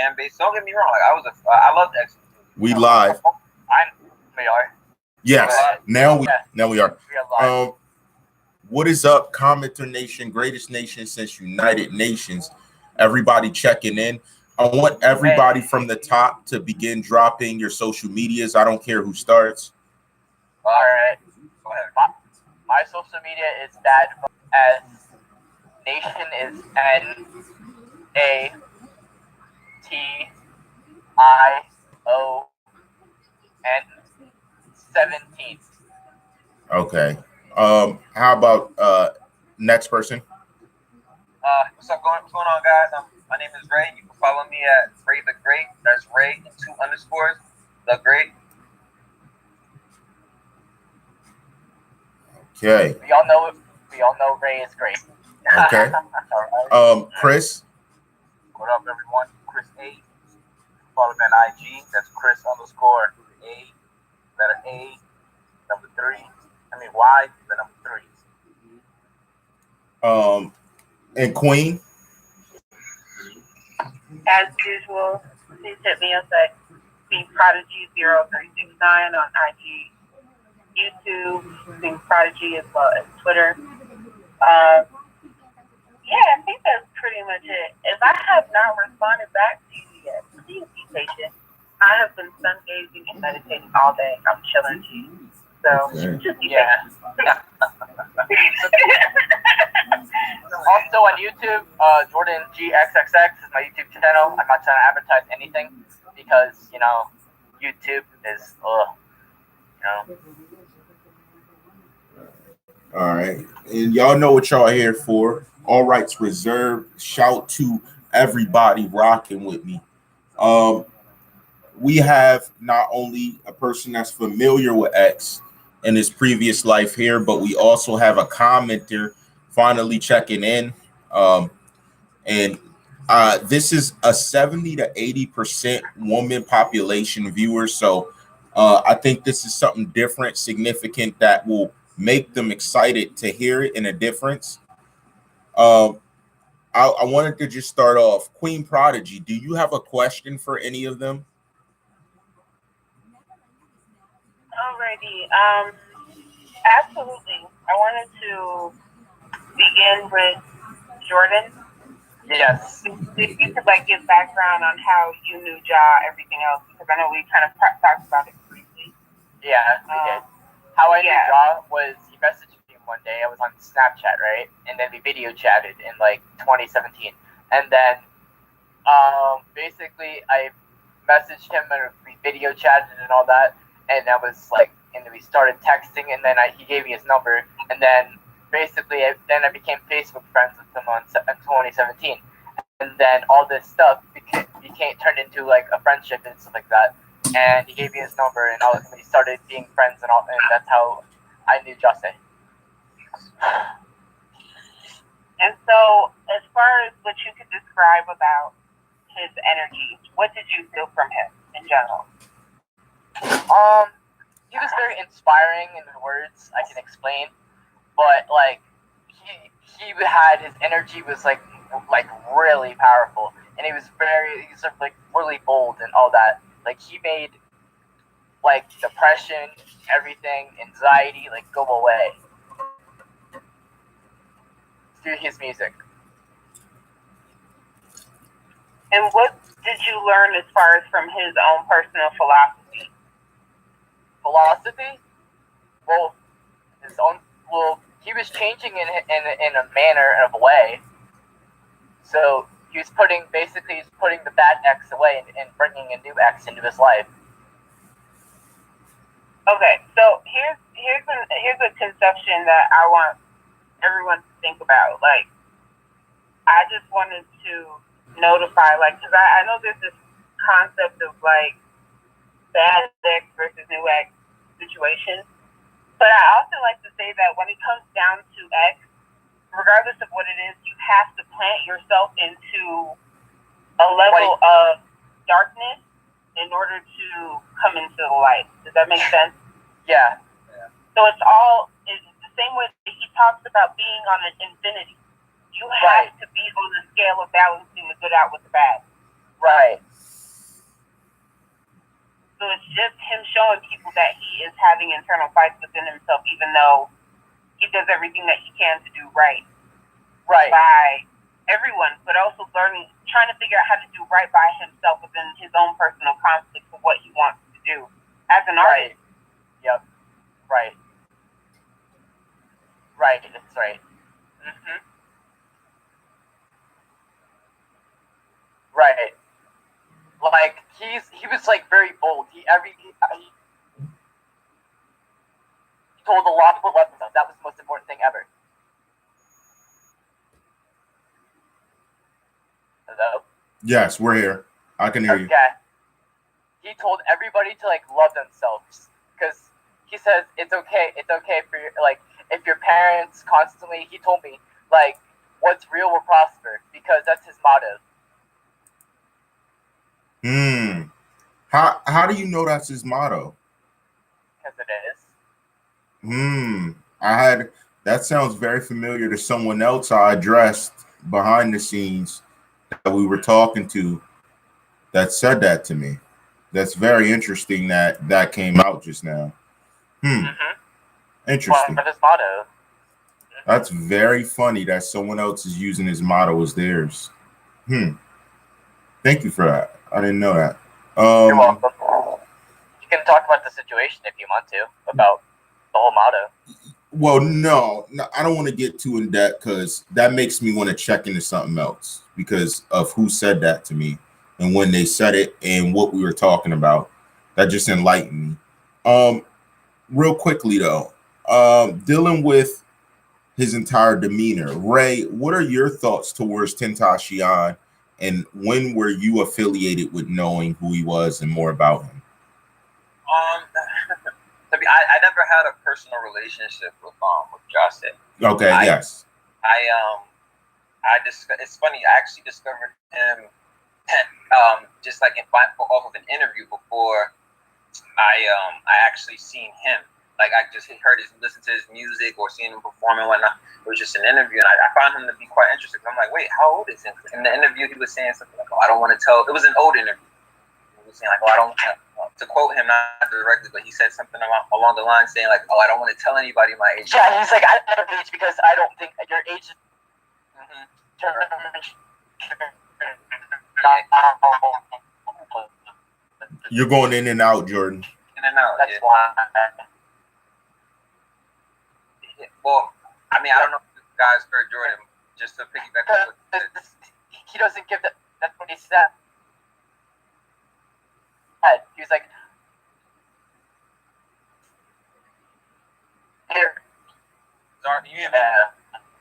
fan base. Don't get me wrong. Like I loved X. We live. We are. Yes. Now we are. We are live. What is up, CommenterNation, greatest nation since United Nations? Everybody checking in. I want everybody from the top to begin dropping your social medias. I don't care who starts. All right. Go ahead. My social media is that as nation is NATION 17. How about next person? What's going on, guys? My name is Ray. You can follow me at Ray the Great. That's Ray and 2 underscores. The Great. Okay. We all know Ray is great. Okay. Chris. What up, everyone? Chris A. Follow me on IG. That's Chris underscore A. Letter A. Number 3. Y. The number 3. And Queen. As usual, please hit me up at Prodigy0369 on IG, YouTube, Prodigy, as well as Twitter. I think that's pretty much it. If I have not responded back to you yet, please be patient. I have been sun gazing and meditating all day. I'm chilling to you. So just be patient. Also on YouTube, Jordan XxX is my YouTube channel. I'm not trying to advertise anything because YouTube is All right, and y'all know what y'all are here for. All rights reserved. Shout to everybody rocking with me. We have not only a person that's familiar with X in his previous life here, but we also have a commenter finally checking in. This is a 70 to 80% woman population viewer. So I think this is something different, significant, that will make them excited to hear it in a difference. I wanted to just start off. Queen Prodigy, do you have a question for any of them? Alrighty. Absolutely. I wanted to begin with Jordan. Yes. If you could give background on how you knew Ja, everything else, because I know we kind of talked about it briefly. Yeah, we did. How I knew Ja was he messaged me one day. I was on Snapchat, right? And then we video chatted in 2017. And then basically I messaged him and we video chatted and all that. And I was and we started texting, and then he gave me his number, and then basically I became Facebook friends with him in 2017, and then all this stuff became turned into a friendship and stuff like that. And he gave me his number, and we started being friends, and that's how I knew Jose. And so, as far as what you could describe about his energy, what did you feel from him in general? He was very inspiring in the words I can explain, but he had his energy was really powerful, and he was really bold and all that. He made depression, everything, anxiety go away through his music. And what did you learn as far as from his own personal philosophy? He was changing in a manner of a way. So he was putting the bad X away and bringing a new X into his life. Okay, so here's a conception that I want everyone to think about. I just wanted to notify, because I know there's this concept of bad X versus new X situation. But I also like to say that when it comes down to X, regardless of what it is, you have to plant yourself into a level of darkness in order to come into the light. Does that make sense? Yeah. So it's the same way that he talks about being on an infinity. You have to be on the scale of balancing the good out with the bad. Right. it's just him showing people that he is having internal fights within himself, even though he does everything that he can to do right by everyone, but also trying to figure out how to do right by himself within his own personal conflict of what he wants to do as an artist. Yep. Right. That's right. Right. Like he was like very bold. He told a lot of people about himself. That was the most important thing ever. Hello? Yes, we're here. I can hear you. Okay. He told everybody to like love themselves because he says it's okay for your, like, if your parents constantly. He told me like what's real will prosper because that's his motto. How do you know that's his motto? Because it is. That sounds very familiar to someone else I addressed behind the scenes that we were talking to that said that to me. That's very interesting that came out just now. Interesting. Well, his motto. That's very funny that someone else is using his motto as theirs. Thank you for that. I didn't know that. You're welcome. You can talk about the situation if you want to, about the whole motto. Well, no, I don't want to get too in depth because that makes me want to check into something else because of who said that to me and when they said it and what we were talking about. That just enlightened me. Real quickly though, dealing with his entire demeanor, Ray, what are your thoughts towards Tentacion, and when were you affiliated with knowing who he was and more about him? I never had a personal relationship with Justin. Okay, yes. It's funny. I actually discovered him just like off of an interview before I actually seen him. Like I just listened to his music or seen him perform and whatnot. It was just an interview, and I found him to be quite interesting. I'm like, wait, how old is he? In the interview, he was saying something like, "Oh, I don't want to tell." It was an old interview. He was saying like, "Oh, I don't." To quote him, not directly, but he said something along the line saying like, "Oh, I don't want to tell anybody my age." Yeah, he's like, I don't know age because I don't think your age is. You're going in and out, Jordan. In and out. That's why. Well, I mean, I don't know if you guys heard Jordan. Just to piggyback on what he said. He doesn't give that. That's what he said. He was like, here. Sorry, you hear me?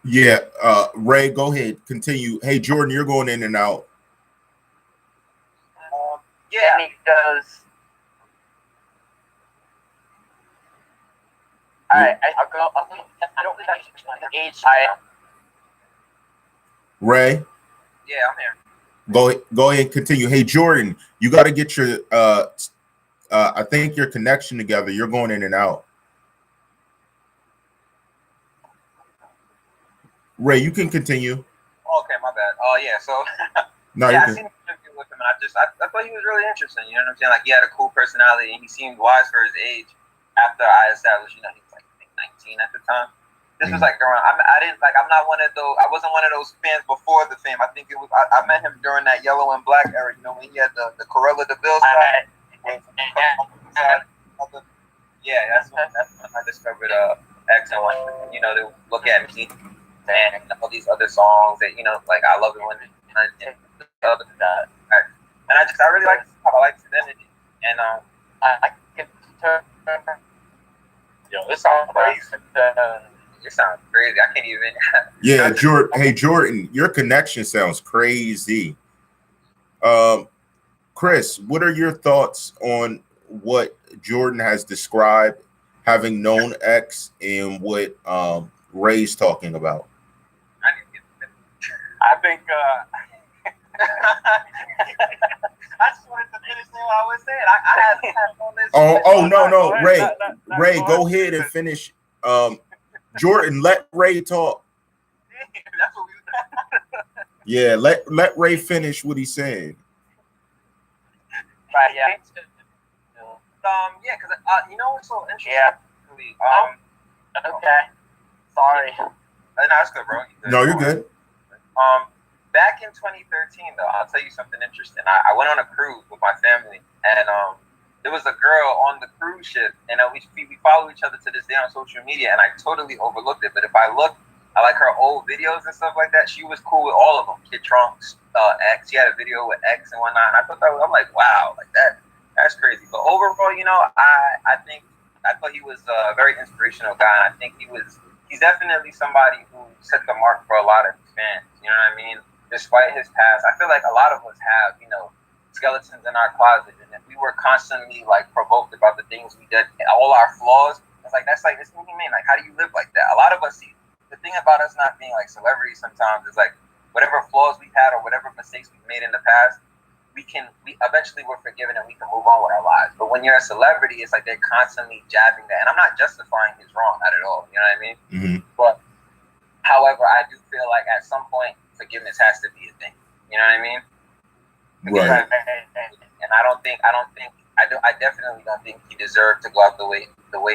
Yeah, Ray, go ahead. Continue. Hey, Jordan, you're going in and out. Yeah. And he goes, all right, I'll go. I don't think I should explain the age. Ray? Yeah, I'm here. Go ahead and continue. Hey, Jordan, you got to get your, I think your connection together. You're going in and out. Ray, you can continue. Okay, my bad. Oh, yeah, so... No, yeah, I seen an interview with him, and I thought he was really interesting. You know what I'm saying? Like, he had a cool personality, and he seemed wise for his age. After I established, he was like, I think 19 at the time. This was like around. I'm not one of those. I wasn't one of those fans before the fame. I think it was. I met him during that Yellow and Black era. You know, when he had the Corolla DeVille style. Yeah, that's when I discovered X and when they look at me and all these other songs that like I love it when and I really like his identity and I can turn. This song crazy. It sounds crazy. I can't even. Yeah, Jordan. Hey, Jordan, your connection sounds crazy. Chris, what are your thoughts on what Jordan has described, having known X, and what Ray's talking about? I think. I just wanted to finish saying what I was saying. I had on this. No, Ray. Ray, go ahead and finish. Jordan, let Ray talk. That's what we. Yeah, let Ray finish what he's saying. Right. Yeah. Yeah, because you know what's so interesting? Yeah. Okay. Sorry. No, that's good, bro. No, you're good. Back in 2013, though, I'll tell you something interesting. I went on a cruise with my family, and there was a girl on the cruise ship, and we follow each other to this day on social media, and I totally overlooked it. But if I look at like her old videos and stuff like that, she was cool with all of them. Kid Trunks, X. She had a video with X and whatnot. And I thought I'm like, wow, like that's crazy. But overall, you know, I thought he was a very inspirational guy. And I think he's definitely somebody who set the mark for a lot of his fans. You know what I mean? Despite his past, I feel like a lot of us have, you know, skeletons in our closet, and if we were constantly like provoked about the things we did, all our flaws, it's like that's inhumane. Like, how do you live like that? A lot of us see the thing about us not being like celebrities sometimes is like whatever flaws we've had or whatever mistakes we've made in the past, we eventually we're forgiven and we can move on with our lives. But when you're a celebrity, it's like they're constantly jabbing that, and I'm not justifying his wrong at all. You know what I mean? Mm-hmm. But however, I do feel like at some point forgiveness has to be a thing. You know what I mean? Right. And I definitely don't think he deserved to go out the way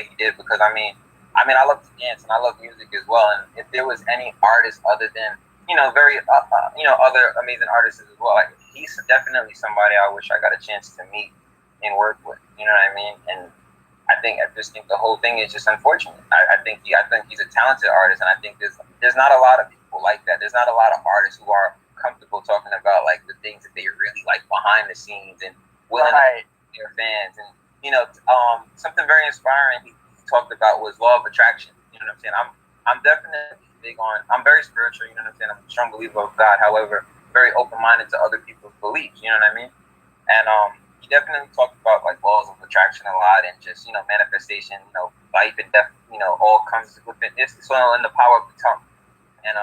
he did, because I mean I love to dance and I love music as well. And if there was any artist other than, you know, very other amazing artists as well, like, he's definitely somebody I wish I got a chance to meet and work with. You know what I mean? And I just think the whole thing is just unfortunate. I think he's a talented artist, and I think there's not a lot of people like that. There's not a lot of artists who are comfortable talking about like the things that they really like behind the scenes and willing to their fans. And you know, something very inspiring he talked about was law of attraction. You know what I'm saying? I'm definitely big on. I'm very spiritual. You know what I'm saying? I'm a strong believer of God. However, very open-minded to other people's beliefs. You know what I mean? And he definitely talked about like laws of attraction a lot, and just, you know, manifestation. You know, life and death. You know, all comes within this. So, in the power of the tongue. And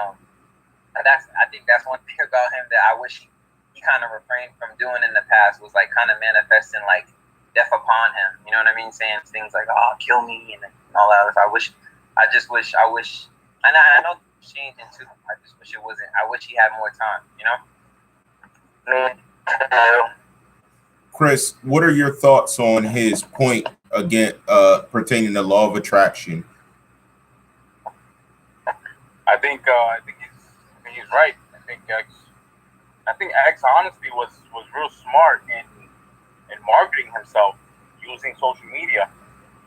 I think that's one thing about him that I wish he kind of refrained from doing in the past, was like kind of manifesting like death upon him. You know what I mean? Saying things like, "Oh, kill me," and all that. I wish, and I know it's changing too. I just wish it wasn't. I wish he had more time. You know? Me too. Chris, what are your thoughts on his point again pertaining to law of attraction? I think he's right. I think X honestly was real smart in marketing himself using social media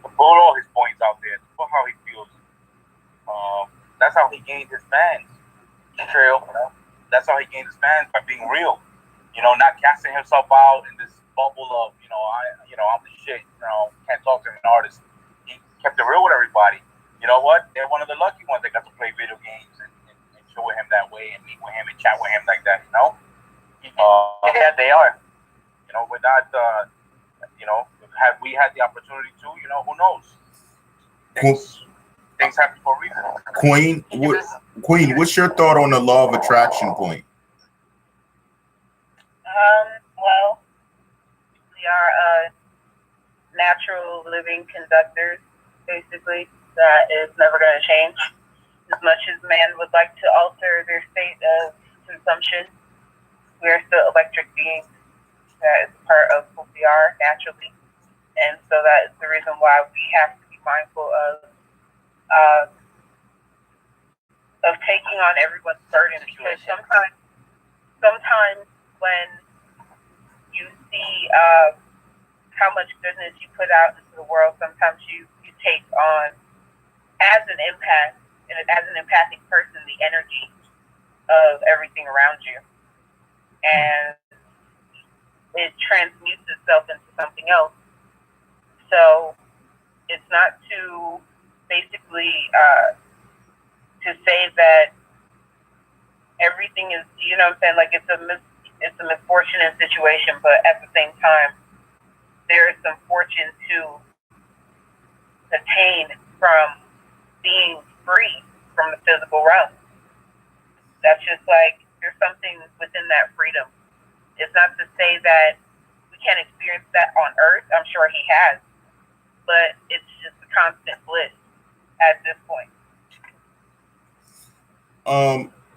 to put all his points out there, to put how he feels. That's how he gained his fans. True. That's how he gained his fans, by being real. You know, not casting himself out in this bubble of, I'm the shit. You know, can't talk to an artist. He kept it real with everybody. You know what? They're one of the lucky ones that got to play video games and chill with him that way, and meet with him and chat with him like that. You know? Yeah, they are. You know, with that, had we had the opportunity to, you know, who knows? Things happen for a reason. Queen, what's your thought on the law of attraction point? Well, we are natural living conductors, basically, that is never going to change. As much as man would like to alter their state of consumption, we are still electric beings. That is part of who we are naturally. And so that is the reason why we have to be mindful of taking on everyone's burden, because sometimes when you see how much goodness you put out into the world, sometimes you take on, as an empath and as an empathic person, the energy of everything around you, and it transmutes itself into something else. So it's not to basically to say that everything is, you know what I'm saying, like it's a misfortunate situation, but at the same time, there is some fortune to attain from being free from the physical realm. That's just like, there's something within that freedom. It's not to say that we can't experience that on Earth. I'm sure he has, but it's just a constant bliss at this point.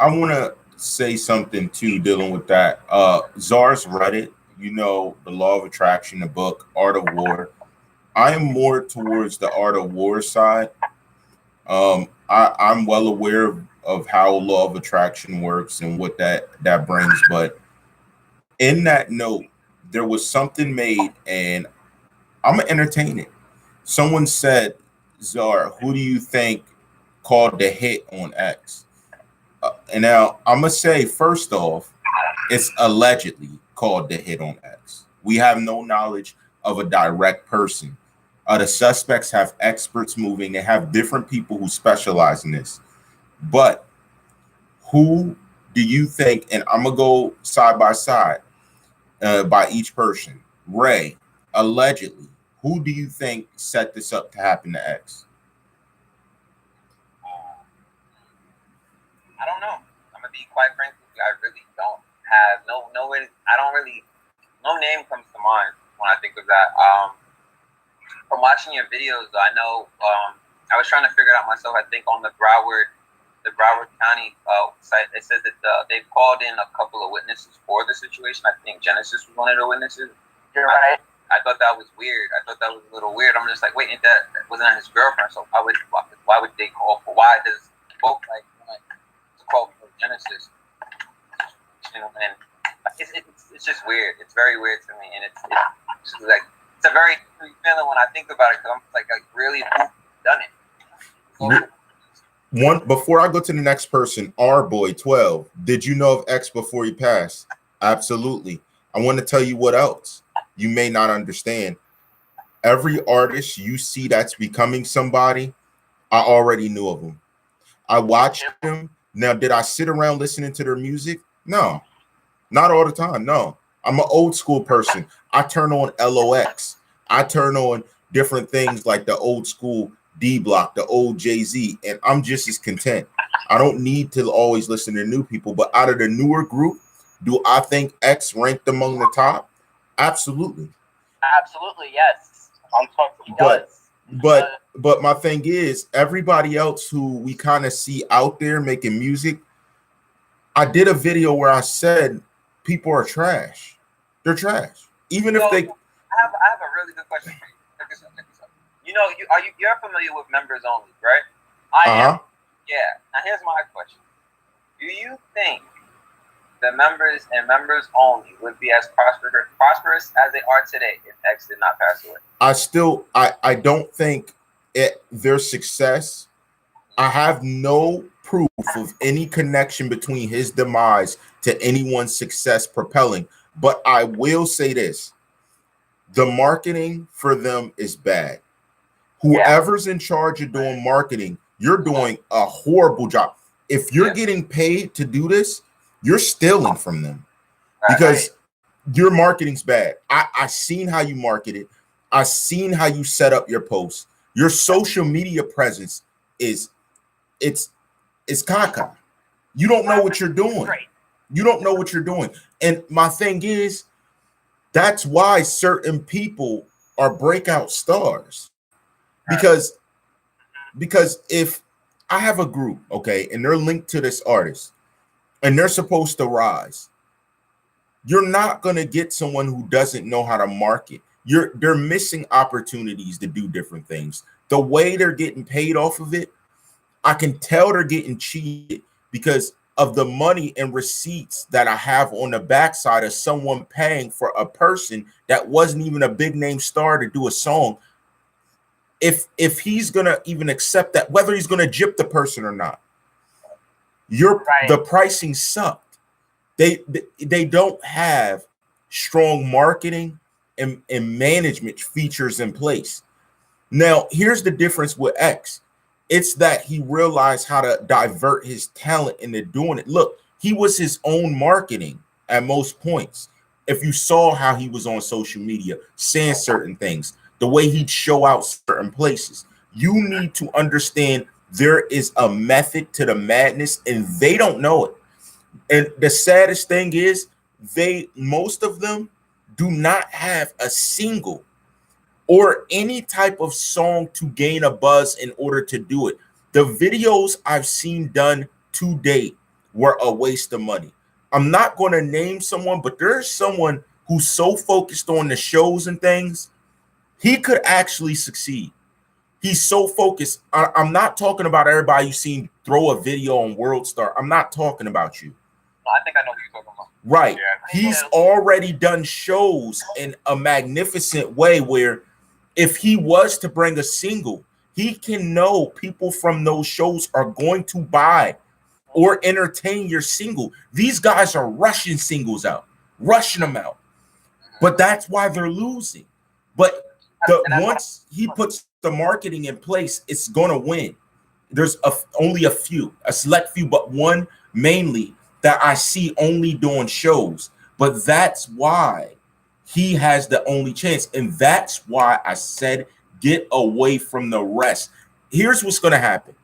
I want to say something too, dealing with that. TheCzarr's read it. You know, the law of attraction, the book, Art of War. I am more towards the art of war side. I'm well aware of how law of attraction works and what that brings, but in that note, there was something made, and I'm gonna entertain it. Someone said, "Czar, who do you think called the hit on X?" And now I'm gonna say, first off, it's allegedly called the hit on X. We have no knowledge of a direct person. The suspects have experts moving. They have different people who specialize in this. But who do you think? And I'm gonna go side by side by each person. Ray, allegedly, who do you think set this up to happen to X? I don't know. I'm gonna be quite frank with you. I really don't have no way. I don't really. No name comes to mind when I think of that. From watching your videos, I know. I was trying to figure it out myself. I think on the Broward County site, it says that they've called in a couple of witnesses for the situation. I think Genesis was one of the witnesses. You're right. I thought that was weird. I thought that was a little weird. I'm just like, wait, that wasn't that his girlfriend? So why would they call for? Why does both like want to call for Genesis? You know, and it's just weird. It's very weird to me, and it's just like it's a very free feeling when I think about it because I'm like really done it. One before I go to the next person, our boy 12. Did you know of X before he passed? Absolutely. I want to tell you what else you may not understand. Every artist you see that's becoming somebody, I already knew of them. I watched them. Now, did I sit around listening to their music? No, not all the time. No, I'm an old school person. I turn on LOX. I turn on different things like the old school D Block, the old Jay-Z, and I'm just as content. I don't need to always listen to new people, but out of the newer group, do I think X ranked among the top? Absolutely. Absolutely, yes. But my thing is, everybody else who we kind of see out there making music, I did a video where I said people are trash. They're trash. Even if they I have a really good question for you. Check this out. You know, you're familiar with members only, right? I am. Yeah. Now here's my question. Do you think the members and members only would be as prosperous as they are today if X did not pass away? I don't think their success. I have no proof of any connection between his demise to anyone's success propelling, but I will say this: the marketing for them is bad. Whoever's in charge of doing marketing, you're doing a horrible job. If you're getting paid to do this, you're stealing from them because your marketing's bad. I seen how you market it. I seen how you set up your posts. Your social media presence is it's caca. You don't know what you're doing. You don't know what you're doing. And my thing is, that's why certain people are breakout stars. Because if I have a group, okay, and they're linked to this artist and they're supposed to rise, you're not going to get someone who doesn't know how to market. They're missing opportunities to do different things. The way they're getting paid off of it, I can tell they're getting cheated because of the money and receipts that I have on the backside of someone paying for a person that wasn't even a big name star to do a song. If he's gonna even accept that, whether he's gonna gyp the person or not, the pricing sucked. They don't have strong marketing and management features in place. Now, here's the difference with X. It's that he realized how to divert his talent into doing it. Look, he was his own marketing at most points. If you saw how he was on social media saying certain things, the way he'd show out certain places, you need to understand there is a method to the madness and they don't know it. And the saddest thing is most of them do not have a single or any type of song to gain a buzz in order to do it. The videos I've seen done to date were a waste of money. I'm not going to name someone, but there's someone who's so focused on the shows and things. he could actually succeed. He's so focused. I'm not talking about everybody you seen throw a video on World Star. I'm not talking about you. I think I know what you're talking about. Right. Yeah. He's already done shows in a magnificent way where if he was to bring a single, he can know people from those shows are going to buy or entertain your single. These guys are rushing singles out, rushing them out. But that's why they're losing. But once he puts the marketing in place, it's going to win. There's only a few, a select few, but one mainly that I see only doing shows. But that's why he has the only chance. And that's why I said get away from the rest. Here's what's going to happen.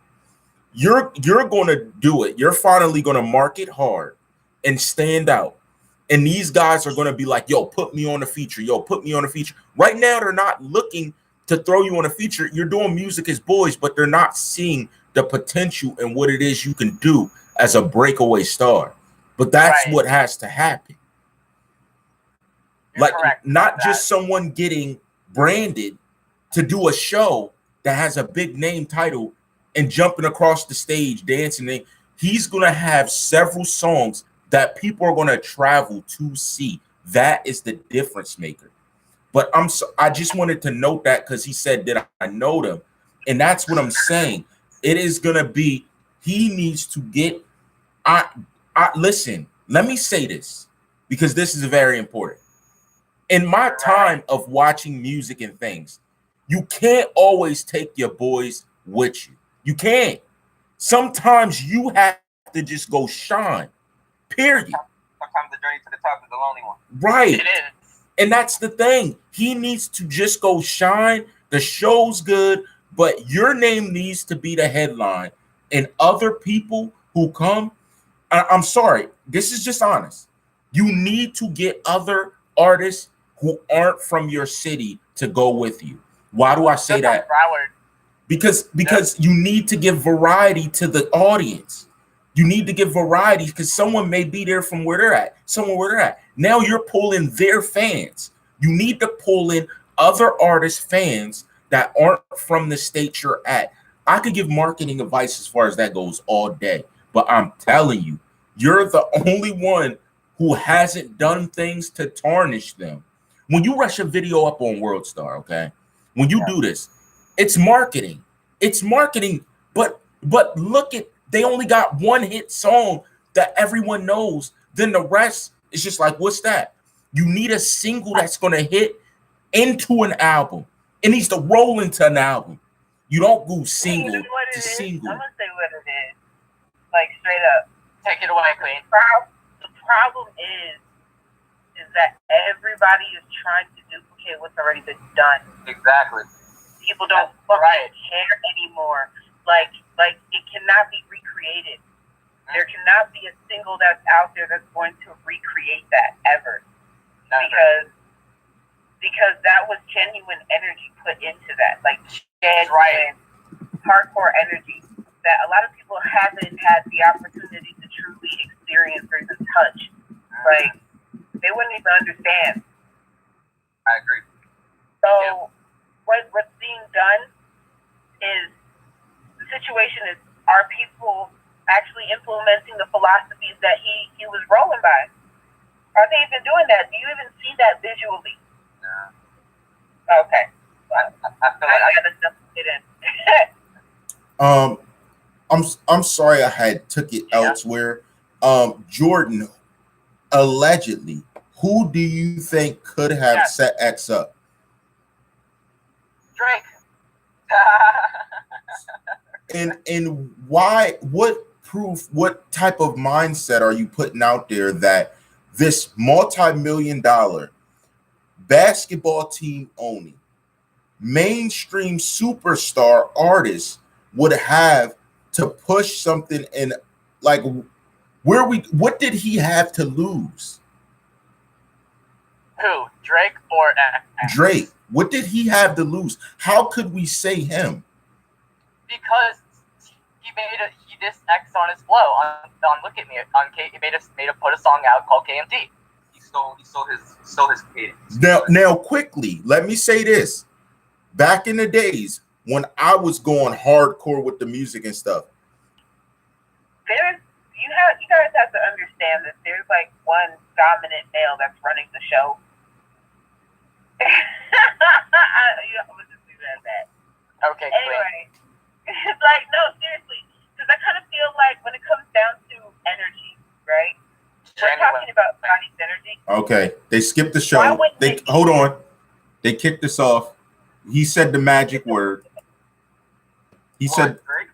You're going to do it. You're finally going to market hard and stand out. And these guys are going to be like, yo, put me on a feature. Yo, put me on a feature. Right now, they're not looking to throw you on a feature. You're doing music as boys, but they're not seeing the potential and what it is you can do as a breakaway star. But that's what has to happen. Like, not just someone getting branded to do a show that has a big name title and jumping across the stage, dancing. He's going to have several songs that people are going to travel to see. That is the difference maker. But I just wanted to note that because he said that I know them. And that's what I'm saying. It is going to be, he needs to get, listen, let me say this because this is very important. In my time of watching music and things, you can't always take your boys with you. You can't. Sometimes you have to just go shine. Period. Sometimes the journey to the top is the lonely one. Right. It is. And that's the thing. He needs to just go shine. The show's good, but your name needs to be the headline. And other people who come, I'm sorry, this is just honest. You need to get other artists who aren't from your city to go with you. Why do I say that? Because you need to give variety to the audience. You need to give variety because someone may be there from where they're at, somewhere where they're at. Now you're pulling their fans. You need to pull in other artists' fans that aren't from the state you're at. I could give marketing advice as far as that goes all day, but I'm telling you, you're the only one who hasn't done things to tarnish them. When you rush a video up on World Star, okay? When you do this, it's marketing. It's marketing, but look at, they only got one hit song that everyone knows. Then the rest is just like, what's that? You need a single that's going to hit into an album. It needs to roll into an album. You don't go single to single. I'm going to say what it is. Like, straight up. Take it away, Queen. The problem is that everybody is trying to duplicate what's already been done. Exactly. People don't fucking care anymore. Like it cannot be recreated. There cannot be a single that's out there that's going to recreate that ever. Because that was genuine energy put into that. Like genuine hardcore energy that a lot of people haven't had the opportunity to truly experience or even touch. Like they wouldn't even understand. I agree. So what's being done is the situation is, are people actually implementing the philosophies that he was rolling by? Are they even doing that? Do you even see that visually? No. Okay. I feel like I gotta jump it in. I'm sorry I had took it elsewhere. Jordan, allegedly, who do you think could have set X up? Drake. And why, what proof, what type of mindset are you putting out there that this multi-million-dollar basketball team owning mainstream superstar artist would have to push something in, like, what did he have to lose? Who? Drake or X? Drake. What did he have to lose? How could we say him? Because he dissed X on his flow on Look at Me on K. He made a put a song out called KMT. He stole his cadence. Now quickly, let me say this. back in the days when I was going hardcore with the music and stuff. You guys have to understand that there's like one dominant male that's running the show. I would just leave it at that. Okay, anyway, it's like, no, seriously, because I kind of feel like when it comes down to energy, right? We're talking about Johnny's energy. Okay, they skipped the show. They hold on. They kicked us off. He said the magic word. He said Drake